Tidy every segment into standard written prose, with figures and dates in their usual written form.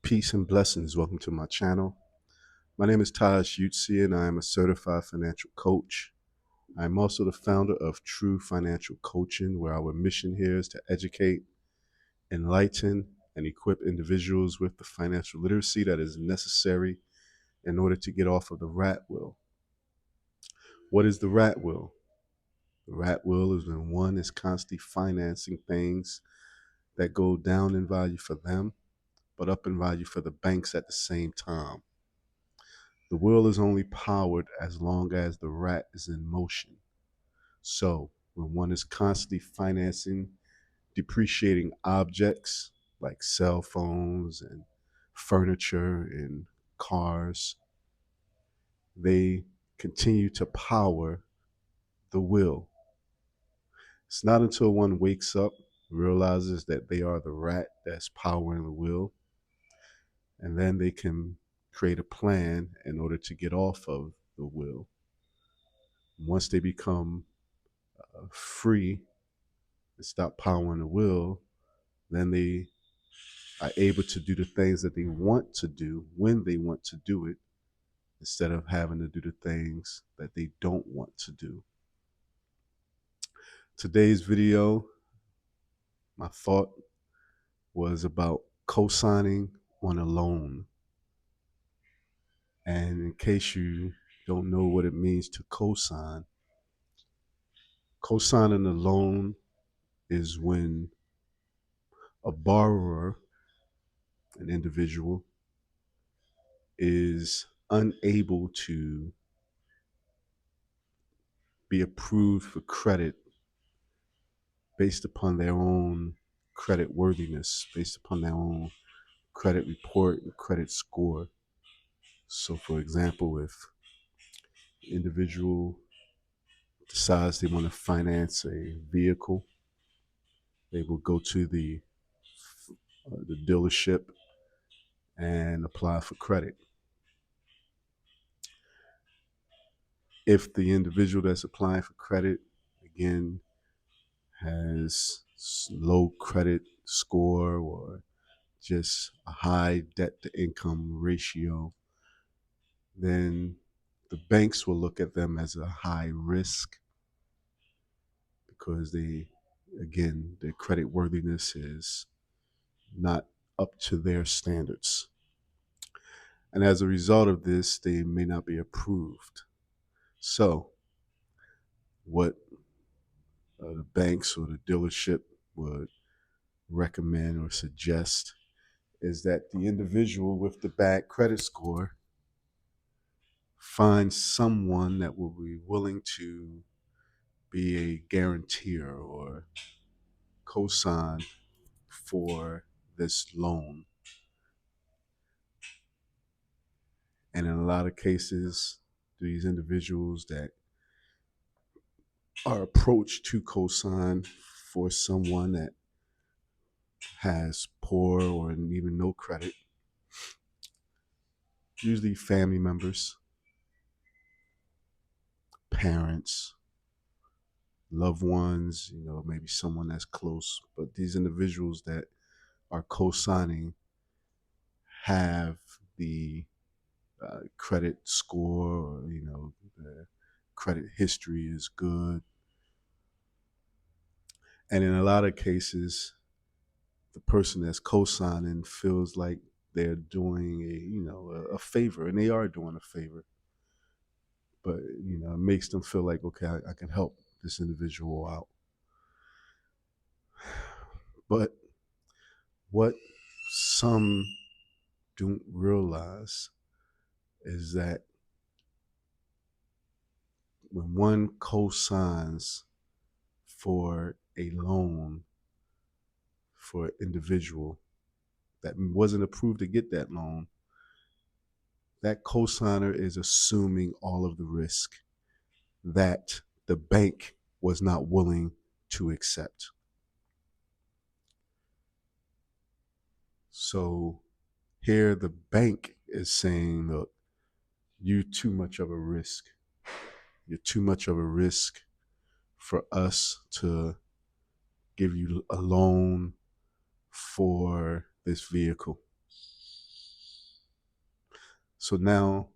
Peace and blessings. Welcome to my channel. My name is Taj Utsi and I am a certified financial coach. I'm also the founder of True Financial Coaching, where our mission here is to educate, enlighten, and equip individuals with the financial literacy that is necessary in order to get off of the rat wheel. What is the rat wheel? The rat wheel is when one is constantly financing things that go down in value for them, but up in value for the banks at the same time. The wheel is only powered as long as the rat is in motion. So when one is constantly financing depreciating objects like cell phones and furniture and cars, they continue to power the wheel. It's not until one wakes up, realizes that they are the rat that's powering the wheel, and then they can create a plan in order to get off of the wheel. Once they become free and stop powering the wheel, then they are able to do the things that they want to do when they want to do it, instead of having to do the things that they don't want to do. Today's video, my thought was about co-signing on a loan. And in case you don't know what it means to co-sign, co-signing a loan is when a borrower, an individual, is unable to be approved for credit based upon their own credit worthiness, based upon their own credit report and credit score. So for example, if an individual decides they want to finance a vehicle, they will go to the dealership and apply for credit. If the individual that's applying for credit, again, has low credit score or just a high debt to income ratio, then the banks will look at them as a high risk because their credit worthiness is not up to their standards. And as a result of this, they may not be approved. So what the banks or the dealership would recommend or suggest is that the individual with the bad credit score find someone that will be willing to be a guarantor or co-sign for this loan. And in a lot of cases, these individuals that are approached to co-sign for someone that has poor or even no credit, usually family members, parents, loved ones, maybe someone that's close. But these individuals that are co-signing have the credit score, or the credit history is good. And in a lot of cases, the person that's co-signing feels like they're doing a favor, and they are doing a favor. But it makes them feel like, okay, I can help this individual out. But what some don't realize is that when one co-signs for a loan for an individual that wasn't approved to get that loan, that co-signer is assuming all of the risk that the bank was not willing to accept. So here the bank is saying, look, you're too much of a risk. You're too much of a risk for us to give you a loan for this vehicle. So now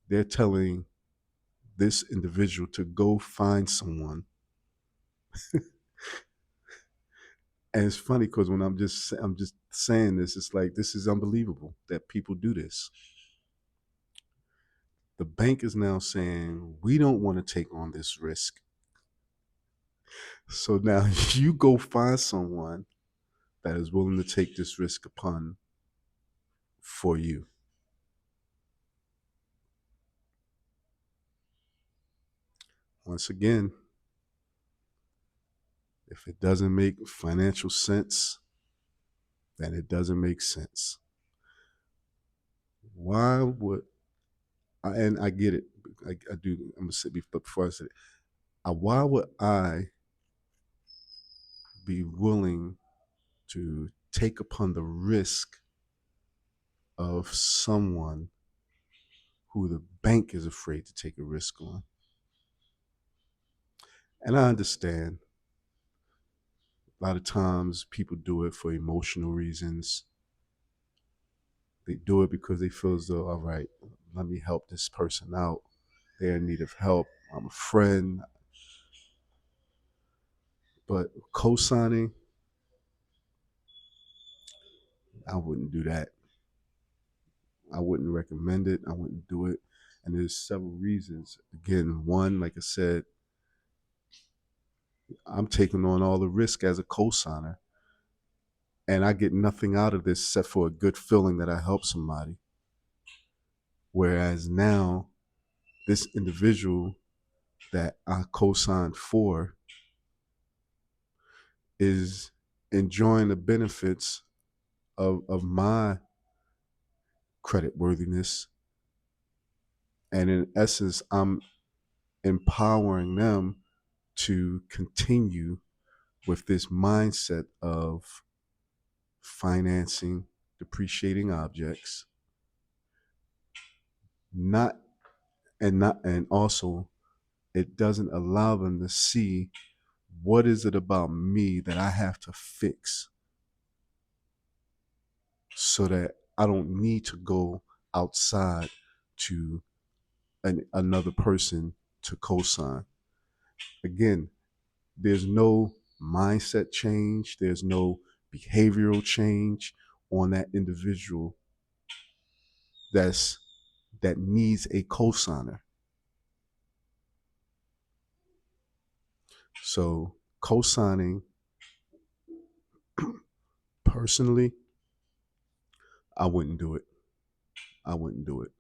they're telling this individual to go find someone. And it's funny because when I'm just saying this, it's like, this is unbelievable that people do this. The bank is now saying, we don't want to take on this risk. So now you go find someone that is willing to take this risk upon for you. Once again, if it doesn't make financial sense, then it doesn't make sense. Why would and I get it. I do. I'm gonna say before I say it. Why would I be willing to take upon the risk of someone who the bank is afraid to take a risk on? And I understand a lot of times people do it for emotional reasons. They do it because they feel as though, all right, let me help this person out. They're in need of help. I'm a friend. But co-signing, I wouldn't do that. I wouldn't recommend it. I wouldn't do it. And there's several reasons. Again, one, like I said, I'm taking on all the risk as a co-signer, and I get nothing out of this except for a good feeling that I helped somebody. Whereas now, this individual that I co-signed for is enjoying the benefits of my credit worthiness. And in essence, I'm empowering them to continue with this mindset of financing depreciating objects, not and also it doesn't allow them to see what is it about me that I have to fix so that I don't need to go outside to another person to co-sign. Again, there's no mindset change, there's no behavioral change on that individual that needs a co-signer. So co-signing, personally, I wouldn't do it. I wouldn't do it.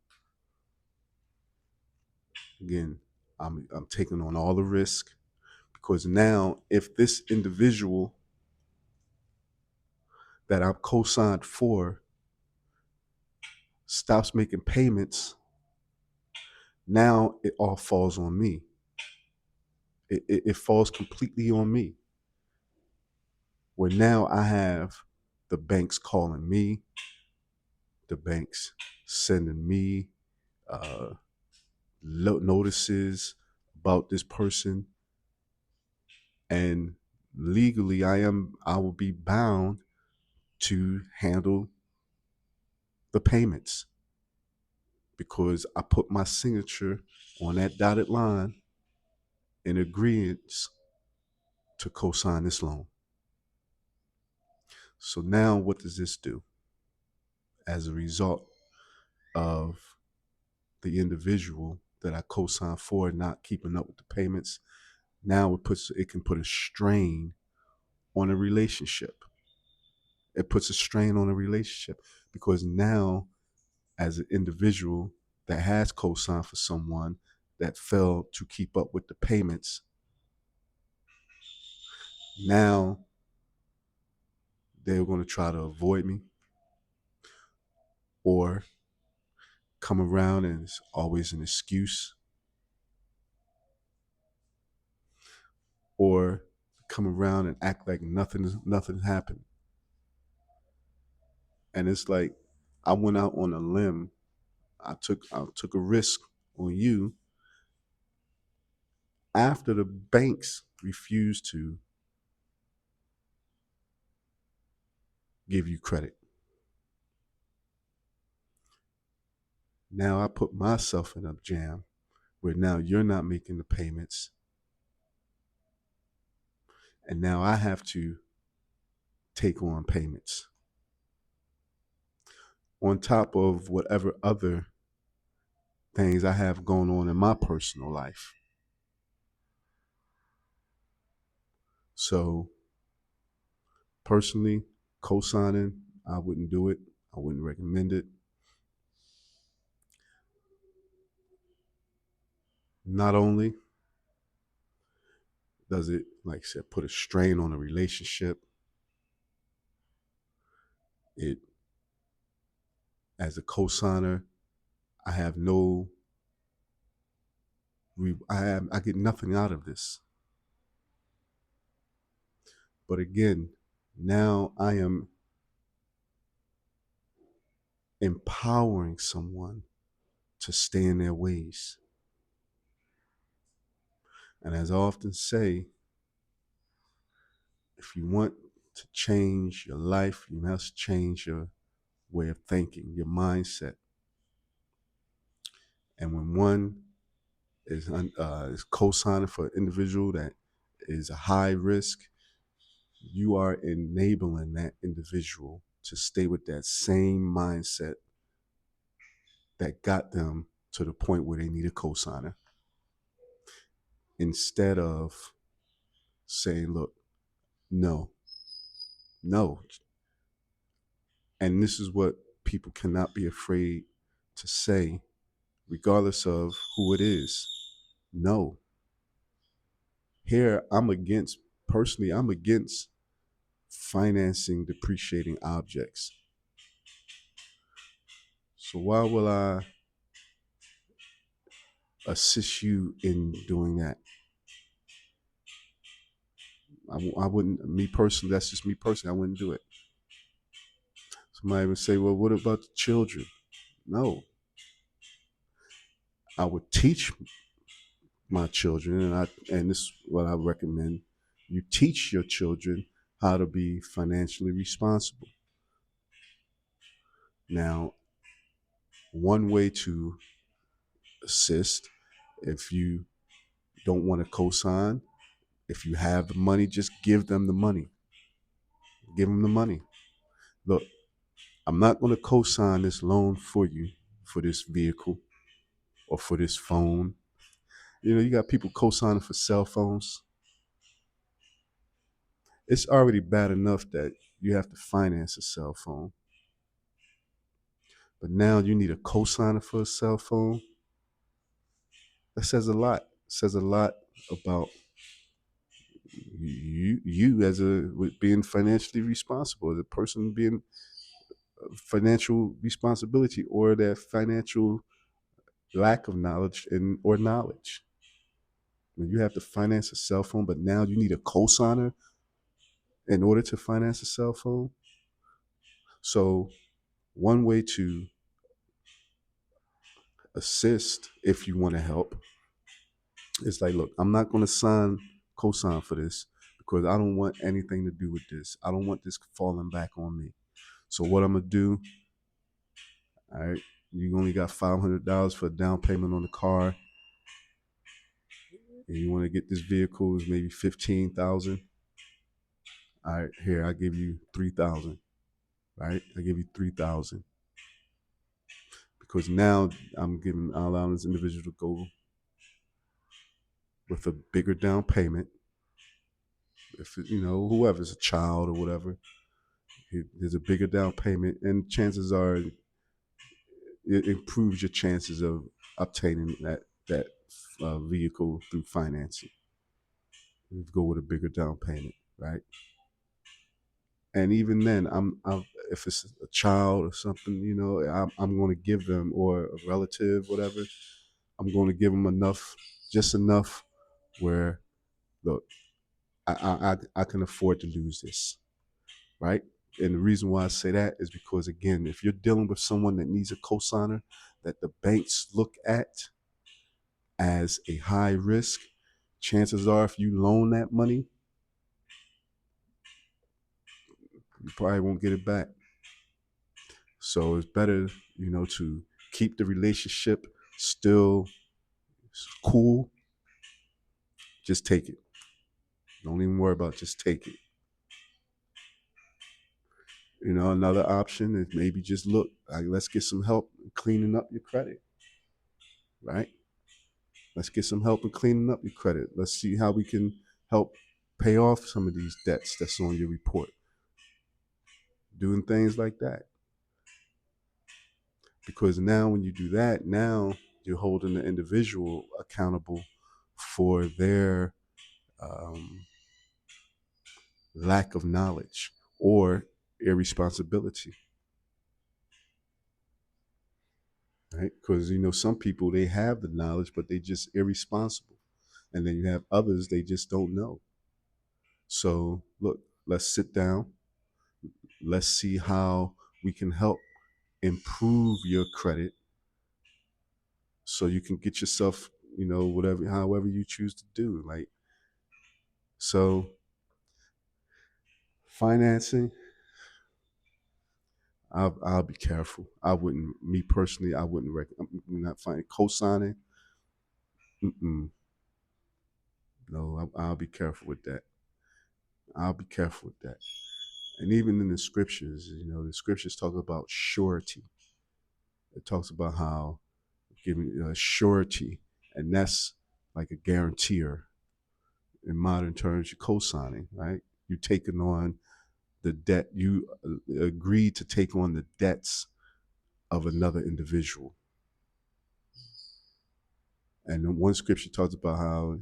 Again, I'm taking on all the risk because now if this individual that I'm co-signed for stops making payments, now it all falls on me. It falls completely on me. Where now I have the banks calling me, the banks sending me notices about this person, and legally I will be bound to handle the payments because I put my signature on that dotted line in agreement to co-sign this loan. So now what does this do? As a result of the individual that I co-signed for not keeping up with the payments, now it can put a strain on a relationship. It puts a strain on a relationship because now, as an individual that has co-signed for someone that failed to keep up with the payments, now they're going to try to avoid me or come around and it's always an excuse, or come around and act like nothing happened. And it's like I went out on a limb. I took a risk on you after the banks refused to give you credit. Now I put myself in a jam where now you're not making the payments, and now I have to take on payments on top of whatever other things I have going on in my personal life. So, personally, co-signing, I wouldn't do it. I wouldn't recommend it. Not only does it, like I said, put a strain on a relationship, it, as a co-signer, I have no, I get nothing out of this. But again, now I am empowering someone to stay in their ways. And as I often say, if you want to change your life, you must change your way of thinking, your mindset. And when one is co-signing for an individual that is a high risk, you are enabling that individual to stay with that same mindset that got them to the point where they need a co-signer. Instead of saying, look, no, no. And this is what people cannot be afraid to say, regardless of who it is. No. Here, personally, I'm against financing depreciating objects. So why will I assist you in doing that? I wouldn't, me personally, that's just me personally, I wouldn't do it. Somebody would say, well, what about the children? No. I would teach my children, and this is what I recommend. You teach your children how to be financially responsible. Now, one way to assist, if you don't want to co-sign, if you have the money, just give them the money. Give them the money. Look, I'm not going to co-sign this loan for you for this vehicle or for this phone. You know, you got people co-signing for cell phones. It's already bad enough that you have to finance a cell phone. But now you need a co-signer for a cell phone. That says a lot. It says a lot about you as with being financially responsible, as a person being financial responsibility, or that financial lack of knowledge or knowledge. When you have to finance a cell phone, but now you need a co-signer in order to finance a cell phone. So one way to assist, if you want to help, is like, look, I'm not going to co-sign for this because I don't want anything to do with this. I don't want this falling back on me. So what I'm going to do, all right, you only got $500 for a down payment on the car, and you want to get this vehicle is maybe $15,000. All right, here, I give you $3,000. Right, I give you $3,000 because now I'm allowing this individual to go with a bigger down payment. If whoever's a child or whatever, there's a bigger down payment, and chances are it improves your chances of obtaining that vehicle through financing. You go with a bigger down payment, right? And even then, if it's a child or something, I'm going to give them, or a relative, whatever, I'm going to give them just enough where, look, I can afford to lose this, right? And the reason why I say that is because, again, if you're dealing with someone that needs a cosigner that the banks look at as a high risk, chances are if you loan that money, you probably won't get it back. So it's better, to keep the relationship still cool, just take it. Don't even worry about it, just take it. You know, another option is maybe just look, like, let's get some help cleaning up your credit, right? Let's get some help in cleaning up your credit. Let's see how we can help pay off some of these debts that's on your report. Doing things like that. Because now when you do that, now you're holding the individual accountable for their lack of knowledge or irresponsibility, right? Because, you know, some people, they have the knowledge, but they just irresponsible. And then you have others, they just don't know. So look, let's sit down. Let's see how we can help improve your credit so you can get yourself, you know, whatever, however you choose to do. Like, so financing, I'll be careful. I wouldn't, me personally, I wouldn't recommend, not finding co-signing. Mm-mm. No, I'll be careful with that. I'll be careful with that. And even in the scriptures, you know, the scriptures talk about surety. It talks about how giving surety, and that's like a guarantor. In modern terms, you're co-signing, right? You're taking on the debt. You agreed to take on the debts of another individual. And one scripture talks about how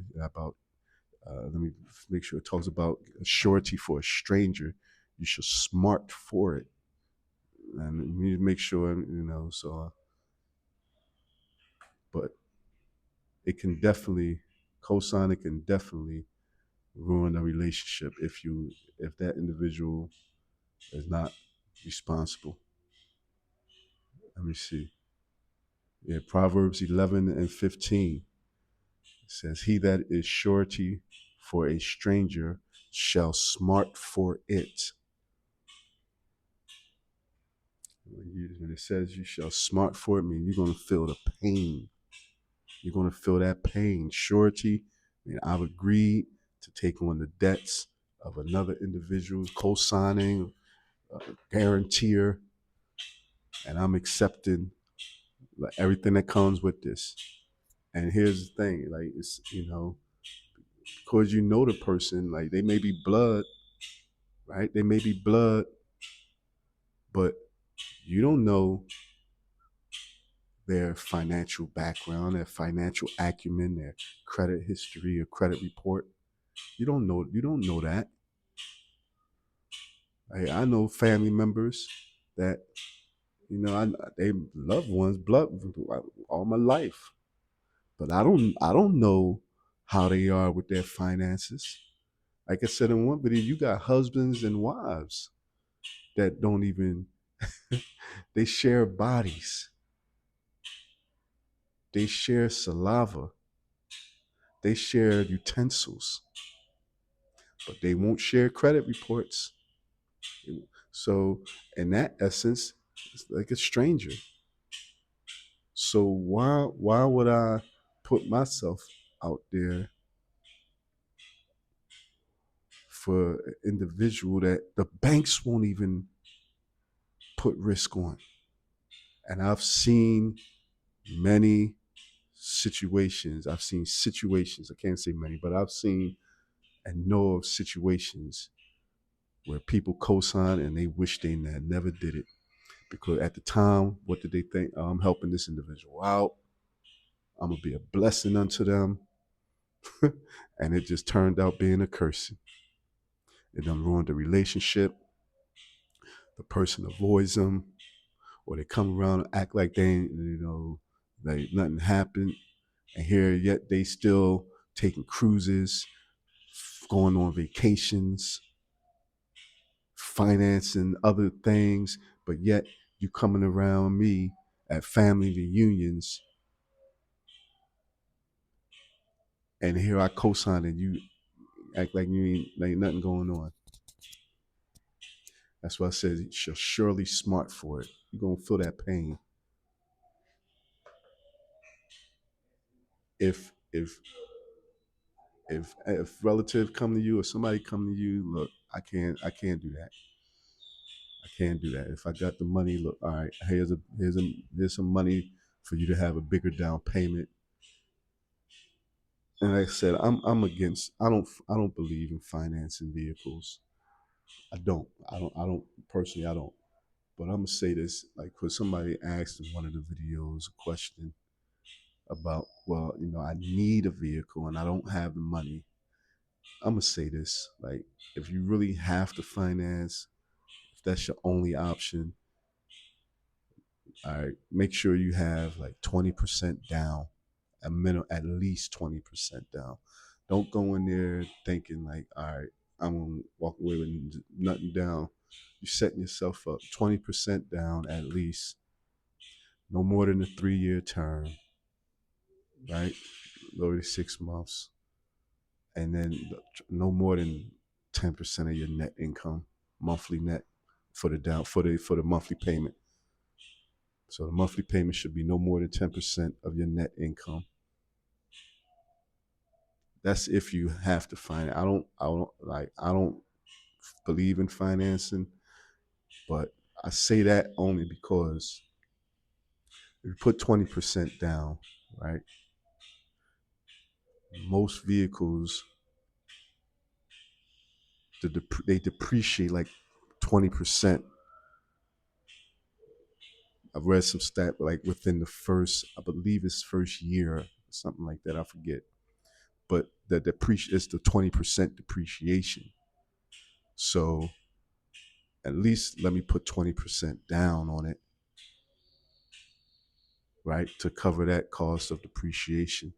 let me make sure, it talks about a surety for a stranger. You should smart for it, and you need to make sure, you know. So, but it can definitely, co-signing can definitely ruin a relationship if that individual is not responsible. Let me see. Yeah, Proverbs 11:15 says, "He that is surety for a stranger shall smart for it." When it says you shall smart for it, I mean you're going to feel the pain. You're going to feel that pain. Surety, I mean, I've agreed to take on the debts of another individual, co-signing, guarantor, and I'm accepting like everything that comes with this. And here's the thing, like, it's, you know, because you know the person, like they may be blood, right? They may be blood, but you don't know their financial background, their financial acumen, their credit history or credit report. You don't know that. I know family members that, you know, they loved ones, blood, all my life, but I don't know how they are with their finances. Like I said in one video, you got husbands and wives that don't even, they share bodies, they share saliva, they share utensils, but they won't share credit reports. So, in that essence, it's like a stranger. So why would I put myself out there for an individual that the banks won't even put risk on? And I've seen many situations. I've seen situations, I can't say many, but I've seen and know of situations where people co-sign and they wish they had never did it. Because at the time, what did they think? Oh, I'm helping this individual out. I'm going to be a blessing unto them. And it just turned out being a curse. It done ruined the relationship. The person avoids them, or they come around and act like they ain't, you know, like nothing happened. And here, yet they still taking cruises, going on vacations, financing other things, but yet you coming around me at family reunions, and here I co-sign and you act like you ain't nothing going on. That's why I said you shall surely smart for it. You're gonna feel that pain. If relative come to you or somebody come to you, look, I can't do that. I can't do that. If I got the money, look, all right, here's some money for you to have a bigger down payment. And like I said, I'm against. I don't believe in financing vehicles. I don't personally. I don't. But I'm gonna say this, like, because somebody asked in one of the videos a question about, well, I need a vehicle and I don't have the money. I'm gonna say this, like, if you really have to finance, if that's your only option, all right, make sure you have like 20% down, a minimum, at least 20% down. Don't go in there thinking like, all right, I'm gonna walk away with nothing down. You're setting yourself up. 20% down at least, no more than a 3-year term, right? Lower than 6 months, and then no more than 10% of your net income, monthly net, for the monthly payment. So the monthly payment should be no more than 10% of your net income. That's if you have to finance. I don't believe in financing, but I say that only because if you put 20% down, right? Most vehicles, they depreciate like 20%. I've read some stat like within the first, I believe it's first year, something like that. I forget, but it's the 20% depreciation. So at least let me put 20% down on it, right, to cover that cost of depreciation.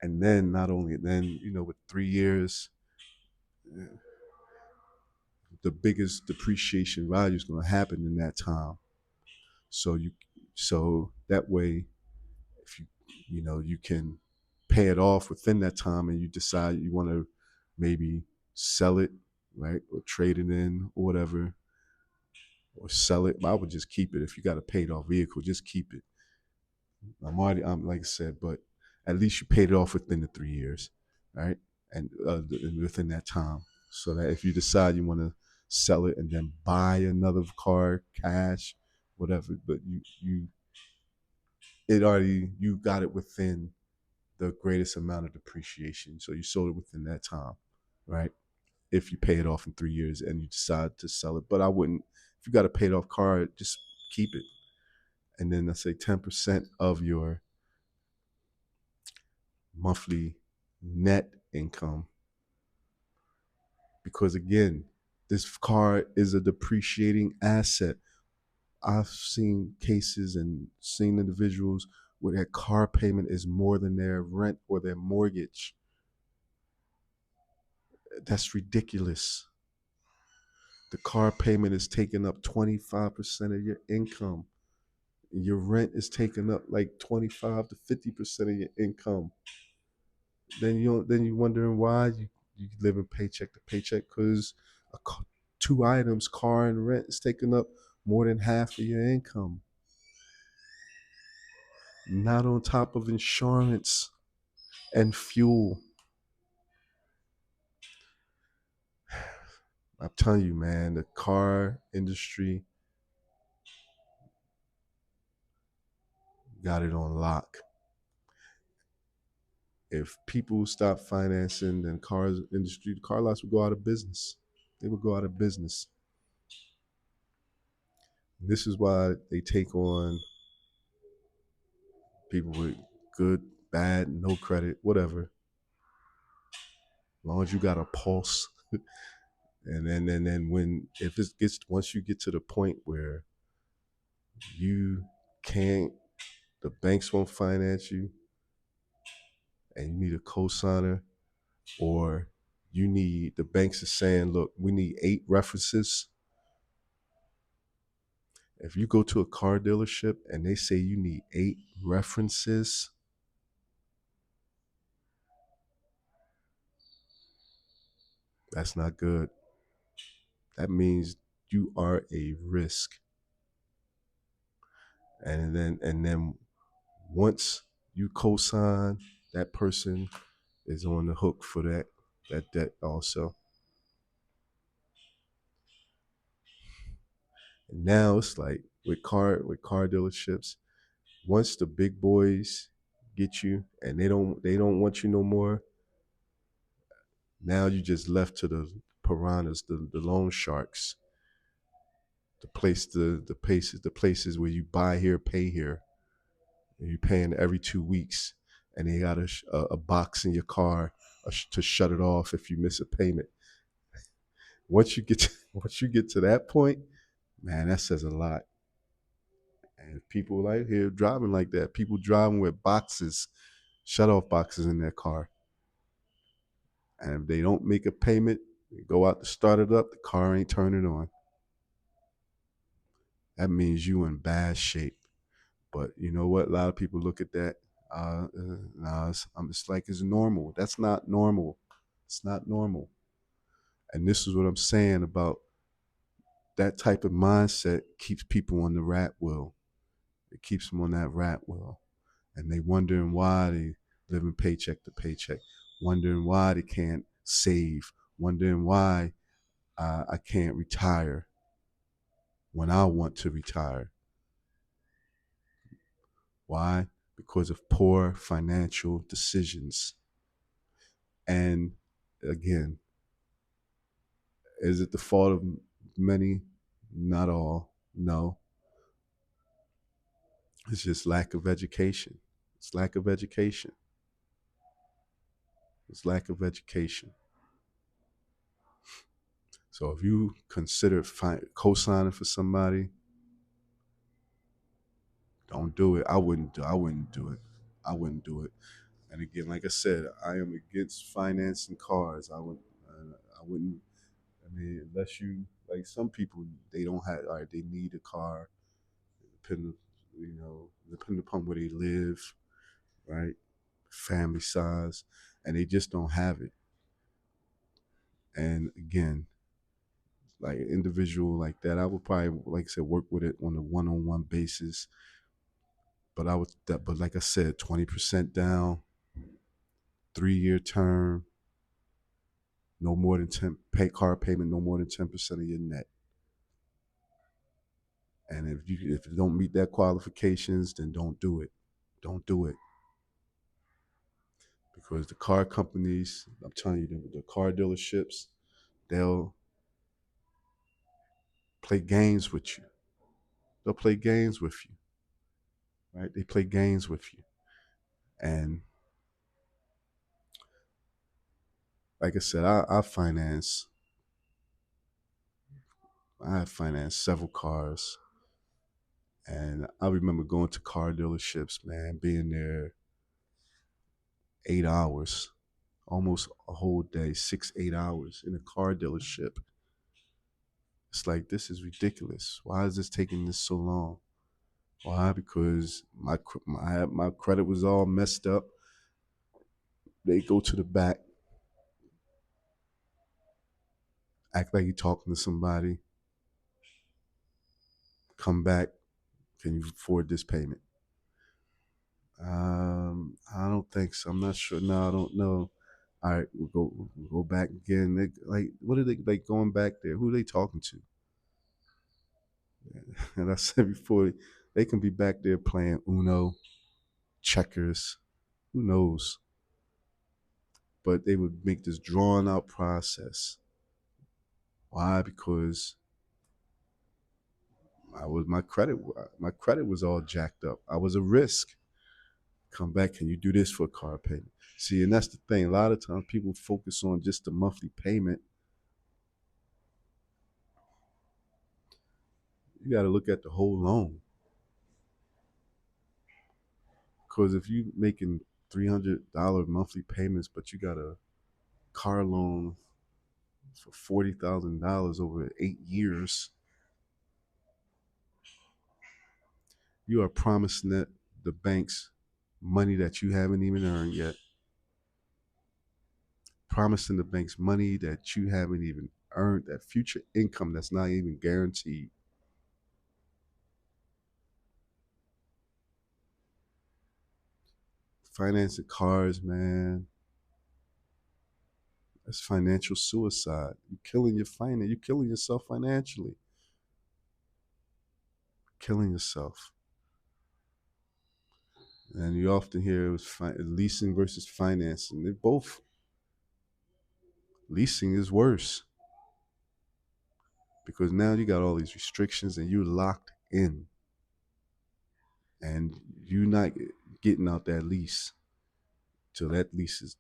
And then not only then, with 3 years, the biggest depreciation value is going to happen in that time. So that way, if you can pay it off within that time, and you decide you want to maybe sell it, right, or trade it in or whatever, or sell it. But I would just keep it. If you got a paid off vehicle, just keep it. I'm like I said, but at least you paid it off within the 3 years, right? And within that time, so that if you decide you want to sell it and then buy another car, cash, whatever, but you got it within the greatest amount of depreciation. So you sold it within that time, right? If you pay it off in 3 years and you decide to sell it. But I wouldn't, if you got a paid off car, just keep it. And then let's say 10% of your monthly net income. Because again, this car is a depreciating asset. I've seen cases and seen individuals where their car payment is more than their rent or their mortgage. That's ridiculous. The car payment is taking up 25% of your income. Your rent is taking up like 25 to 50% of your income. Then you wondering why you live in paycheck to paycheck, because two items, car and rent, is taking up more than half of your income. Not on top of insurance and fuel. I'm telling you, man, the car industry got it on lock. If people stop financing, then the car lots would go out of business. They would go out of business. This is why they take on people with good, bad, no credit, whatever. As long as you got a pulse. and then when if it gets once you get to the point where you can't, the banks won't finance you, and you need a cosigner, or the banks are saying, look, we need 8 references. If you go to a car dealership and they say you need 8 references, that's not good. That means you are a risk. And then once You co-sign, that person is on the hook for that debt also. And now it's like with car dealerships, once the big boys get you and they don't want you no more, now you just left to the piranhas, the loan sharks, the places where you buy here, pay here, and you're paying every 2 weeks, and they got a box in your car to shut it off if you miss a payment. Once you get to that point, man, that says a lot. And people like here driving like that. People driving with boxes, shut off boxes in their car. And if they don't make a payment, they go out to start it up, the car ain't turning on. That means you in bad shape. But you know what? A lot of people look at that. Nah, it's like it's normal. That's not normal. It's not normal. And this is what I'm saying about that type of mindset keeps people on the rat wheel. It keeps them on that rat wheel. And they wondering why they living paycheck to paycheck, wondering why they can't save, wondering why I can't retire when I want to retire. Why? Because of poor financial decisions. And again, is it the fault of many? Not all. No. It's just lack of education. It's lack of education. It's lack of education. So if you consider co-signing for somebody, don't do it. I wouldn't do it. I wouldn't do it. And again, like I said, I am against financing cars. I wouldn't. I mean, unless you like some people, they don't have. All right, they need a car, depending, depending upon where they live, right, family size, and they just don't have it. And again, like an individual like that, I would probably, like I said, work with it on a one-on-one basis. But but like I said, 20% down, 3-year term, no more than 10 pay car payment, no more than 10% of your net. And if you don't meet that qualifications, then don't do it. Don't do it. Because the car companies, I'm telling you, the car dealerships, they'll play games with you. They'll play games with you, right? They play games with you. And like I said, I have financed several cars. And I remember going to car dealerships, man, being there 8 hours, almost a whole day, 6, 8 hours in a car dealership. It's like, this is ridiculous. Why is this taking this so long? Why? Because my credit was all messed up. They go to the back, act like you're talking to somebody, come back, can you afford this payment? I don't think so. I'm not sure. No, I don't know. All right, we'll go back again. Like, what are they like going back there? Who are they talking to? And I said before, they can be back there playing Uno, checkers, who knows? But they would make this drawn out process. Why? Because my credit was all jacked up. I was a risk. Come back, can you do this for a car payment? See, and that's the thing. A lot of times people focus on just the monthly payment. You got to look at the whole loan. Because if you making $300 monthly payments, but you got a car loan for $40,000 over 8 years, you are promising the banks money that you haven't even earned yet. Promising the banks money that you haven't even earned, that future income that's not even guaranteed. Financing cars, man, that's financial suicide. You're killing your finance. You're killing yourself financially. Killing yourself. And you often hear it was leasing versus financing. They both, leasing is worse because now you got all these restrictions and you're locked in, and you're not getting out that lease till that lease is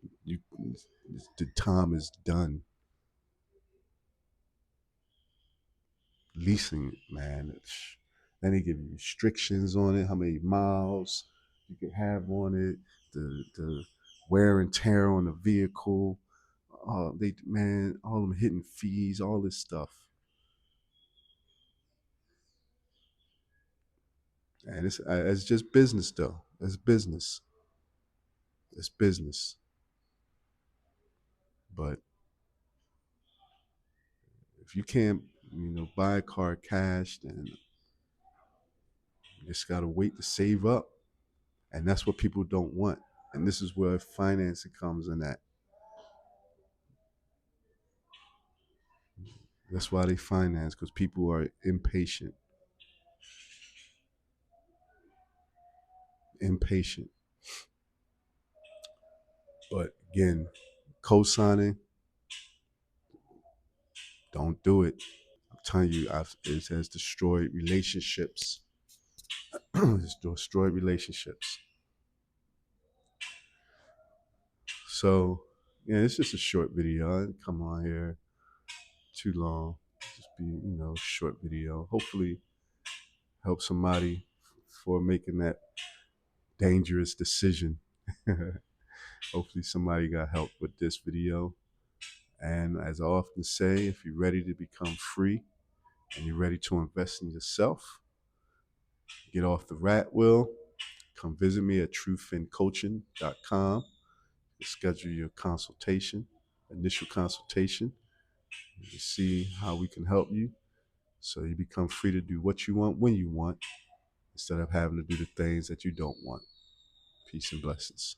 the time is done. Leasing, man, then they give you restrictions on it, how many miles you can have on it, the wear and tear on the vehicle. All them hidden fees, all this stuff. And it's just business though. It's business. It's business. But if you can't, buy a car cash, then you just gotta wait to save up. And that's what people don't want. And this is where financing comes in at. That's why they finance, because people are impatient. Impatient. But again, co-signing, don't do it. I'm telling you, it has destroyed relationships. It's destroyed relationships. So, yeah, it's just a short video. I didn't come on here too long. Just be, short video. Hopefully help somebody for making that dangerous decision. Hopefully somebody got help with this video. And as I often say, if you're ready to become free and you're ready to invest in yourself, get off the rat wheel, come visit me at truefincoaching.com to schedule your consultation, initial consultation, to see how we can help you so you become free to do what you want when you want instead of having to do the things that you don't want. Peace and blessings.